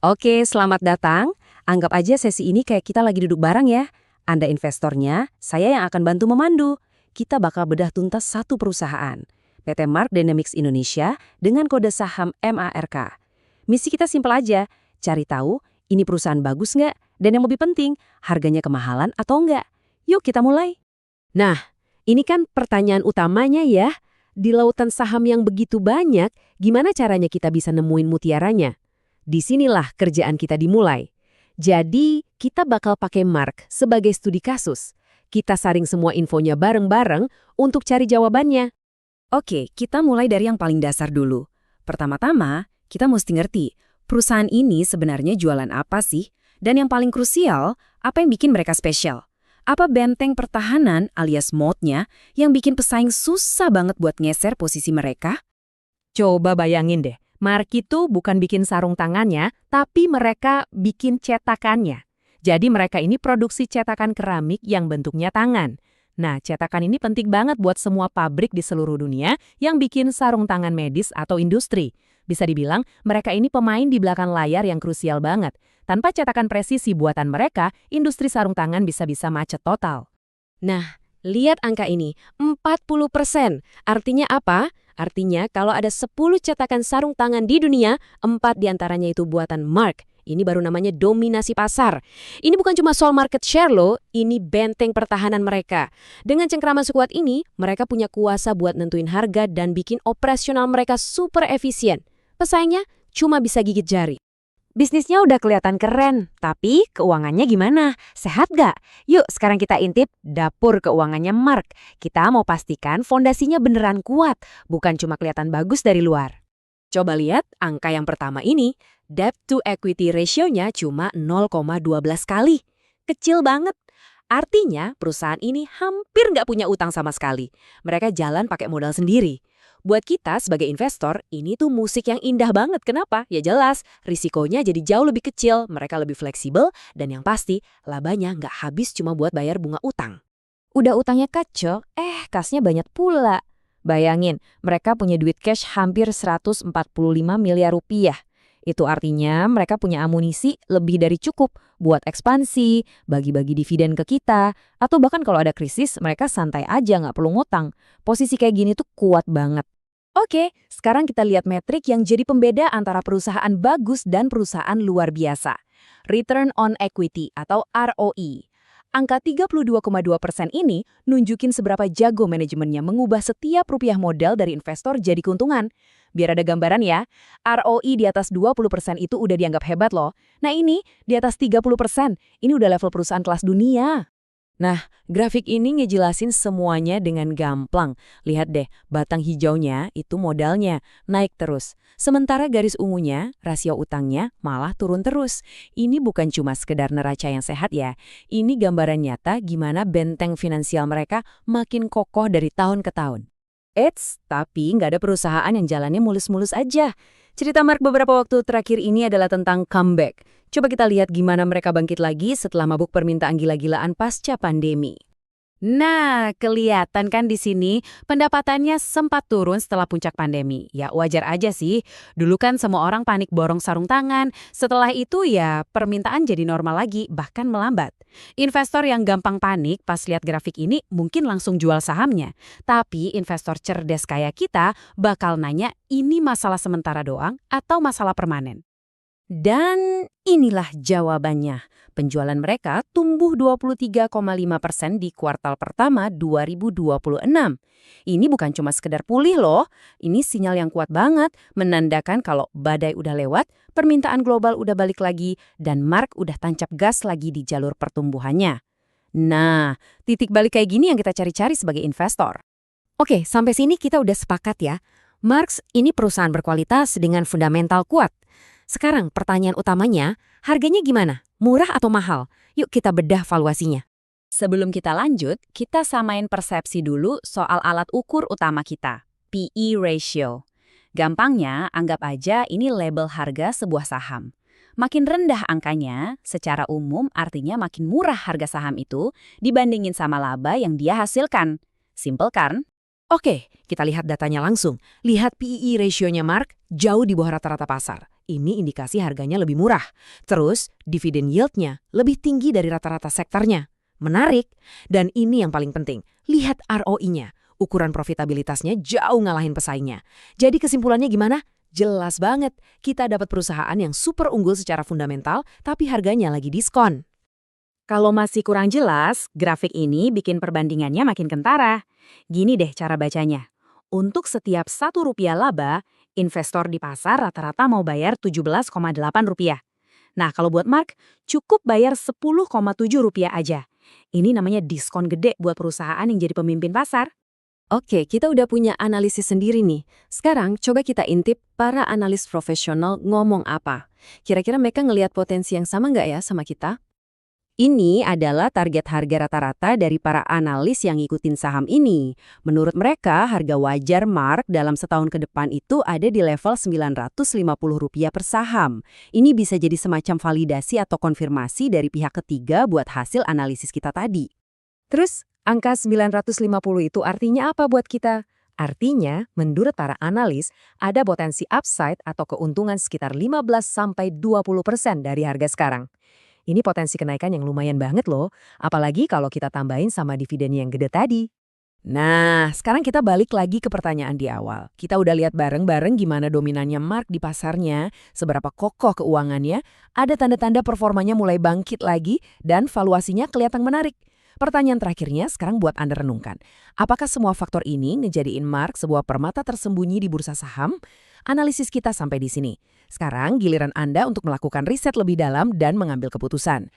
Oke, selamat datang. Anggap aja sesi ini kayak kita lagi duduk bareng ya. Anda investornya, saya yang akan bantu memandu. Kita bakal bedah tuntas satu perusahaan, PT Mark Dynamics Indonesia dengan kode saham MARK. Misi kita simpel aja, cari tahu ini perusahaan bagus nggak, dan yang lebih penting, harganya kemahalan atau nggak. Yuk kita mulai. Nah, ini kan pertanyaan utamanya ya. Di lautan saham yang begitu banyak, gimana caranya kita bisa nemuin mutiaranya? Disinilah kerjaan kita dimulai. Jadi, kita bakal pakai Mark sebagai studi kasus. Kita saring semua infonya bareng-bareng untuk cari jawabannya. Oke, kita mulai dari yang paling dasar dulu. Pertama-tama, kita mesti ngerti, perusahaan ini sebenarnya jualan apa sih? Dan yang paling krusial, apa yang bikin mereka spesial? Apa benteng pertahanan alias moatnya yang bikin pesaing susah banget buat ngeser posisi mereka? Coba bayangin deh, Mark itu bukan bikin sarung tangannya, tapi mereka bikin cetakannya. Jadi mereka ini produksi cetakan keramik yang bentuknya tangan. Nah, cetakan ini penting banget buat semua pabrik di seluruh dunia yang bikin sarung tangan medis atau industri. Bisa dibilang, mereka ini pemain di belakang layar yang krusial banget. Tanpa cetakan presisi buatan mereka, industri sarung tangan bisa-bisa macet total. Nah, lihat angka ini, 40%. Artinya apa? Artinya kalau ada 10 cetakan sarung tangan di dunia, 4 diantaranya itu buatan Mark. Ini baru namanya dominasi pasar. Ini bukan cuma soal market share loh, ini benteng pertahanan mereka. Dengan cengkraman sekuat ini, mereka punya kuasa buat nentuin harga dan bikin operasional mereka super efisien. Pesaingnya cuma bisa gigit jari. Bisnisnya udah kelihatan keren, tapi keuangannya gimana? Sehat gak? Yuk sekarang kita intip dapur keuangannya Mark. Kita mau pastikan fondasinya beneran kuat, bukan cuma kelihatan bagus dari luar. Coba lihat angka yang pertama ini, debt to equity ratio-nya cuma 0,12 kali. Kecil banget. Artinya perusahaan ini hampir nggak punya utang sama sekali. Mereka jalan pakai modal sendiri. Buat kita sebagai investor, ini tuh musik yang indah banget. Kenapa? Ya jelas, risikonya jadi jauh lebih kecil, mereka lebih fleksibel, dan yang pasti, labanya nggak habis cuma buat bayar bunga utang. Udah utangnya kacau, kasnya banyak pula. Bayangin, mereka punya duit cash hampir 145 miliar rupiah. Itu artinya mereka punya amunisi lebih dari cukup buat ekspansi, bagi-bagi dividen ke kita, atau bahkan kalau ada krisis, mereka santai aja nggak perlu ngutang. Posisi kayak gini tuh kuat banget. Oke, sekarang kita lihat metrik yang jadi pembeda antara perusahaan bagus dan perusahaan luar biasa. Return on Equity atau ROE. Angka 32,2% ini nunjukin seberapa jago manajemennya mengubah setiap rupiah modal dari investor jadi keuntungan. Biar ada gambaran ya, ROE di atas 20% itu udah dianggap hebat loh. Nah ini, di atas 30%, ini udah level perusahaan kelas dunia. Nah, grafik ini ngejelasin semuanya dengan gampang. Lihat deh, batang hijaunya itu modalnya, naik terus. Sementara garis ungunya, rasio utangnya, malah turun terus. Ini bukan cuma sekedar neraca yang sehat ya. Ini gambaran nyata gimana benteng finansial mereka makin kokoh dari tahun ke tahun. Tapi nggak ada perusahaan yang jalannya mulus-mulus aja. Cerita Mark beberapa waktu terakhir ini adalah tentang comeback. Coba kita lihat gimana mereka bangkit lagi setelah mabuk permintaan gila-gilaan pasca pandemi. Nah, kelihatan kan di sini pendapatannya sempat turun setelah puncak pandemi. Ya wajar aja sih, dulu kan semua orang panik borong sarung tangan. Setelah itu ya permintaan jadi normal lagi, bahkan melambat. Investor yang gampang panik pas lihat grafik ini mungkin langsung jual sahamnya. Tapi investor cerdas kayak kita bakal nanya ini masalah sementara doang atau masalah permanen. Dan inilah jawabannya. Penjualan mereka tumbuh 23,5% di kuartal pertama 2026. Ini bukan cuma sekedar pulih loh, ini sinyal yang kuat banget, menandakan kalau badai udah lewat, permintaan global udah balik lagi, dan Mark udah tancap gas lagi di jalur pertumbuhannya. Nah, titik balik kayak gini yang kita cari-cari sebagai investor. Oke, sampai sini kita udah sepakat ya. Mark ini perusahaan berkualitas dengan fundamental kuat. Sekarang pertanyaan utamanya, harganya gimana? Murah atau mahal? Yuk kita bedah valuasinya. Sebelum kita lanjut, kita samain persepsi dulu soal alat ukur utama kita, PE ratio. Gampangnya, anggap aja ini label harga sebuah saham. Makin rendah angkanya, secara umum artinya makin murah harga saham itu dibandingin sama laba yang dia hasilkan. Simple kan? Oke, kita lihat datanya langsung. Lihat PE ratio-nya Mark, jauh di bawah rata-rata pasar. ini indikasi harganya lebih murah. Terus, dividen yield-nya lebih tinggi dari rata-rata sektornya. Menarik. Dan ini yang paling penting, lihat ROI-nya. Ukuran profitabilitasnya jauh ngalahin pesaingnya. Jadi kesimpulannya gimana? Jelas banget, kita dapat perusahaan yang super unggul secara fundamental, tapi harganya lagi diskon. Kalau masih kurang jelas, grafik ini bikin perbandingannya makin kentara. Gini deh cara bacanya. Untuk setiap Rp1 laba, investor di pasar rata-rata mau bayar Rp17,8. Nah, kalau buat Mark, cukup bayar Rp10,7 aja. Ini namanya diskon gede buat perusahaan yang jadi pemimpin pasar. Oke, kita udah punya analisis sendiri nih. Sekarang coba kita intip para analis profesional ngomong apa. Kira-kira mereka ngelihat potensi yang sama nggak ya sama kita? Ini adalah target harga rata-rata dari para analis yang ngikutin saham ini. Menurut mereka, harga wajar Mark dalam setahun ke depan itu ada di level Rp950 per saham. Ini bisa jadi semacam validasi atau konfirmasi dari pihak ketiga buat hasil analisis kita tadi. Terus, angka 950 itu artinya apa buat kita? Artinya, menurut para analis, ada potensi upside atau keuntungan sekitar 15-20% dari harga sekarang. Ini potensi kenaikan yang lumayan banget loh, apalagi kalau kita tambahin sama dividen yang gede tadi. Nah, sekarang kita balik lagi ke pertanyaan di awal. Kita udah lihat bareng-bareng gimana dominannya Mark di pasarnya, seberapa kokoh keuangannya, ada tanda-tanda performanya mulai bangkit lagi, dan valuasinya kelihatan menarik. Pertanyaan terakhirnya sekarang buat Anda renungkan. Apakah semua faktor ini ngejadiin Mark sebuah permata tersembunyi di bursa saham? Analisis kita sampai di sini. Sekarang giliran Anda untuk melakukan riset lebih dalam dan mengambil keputusan.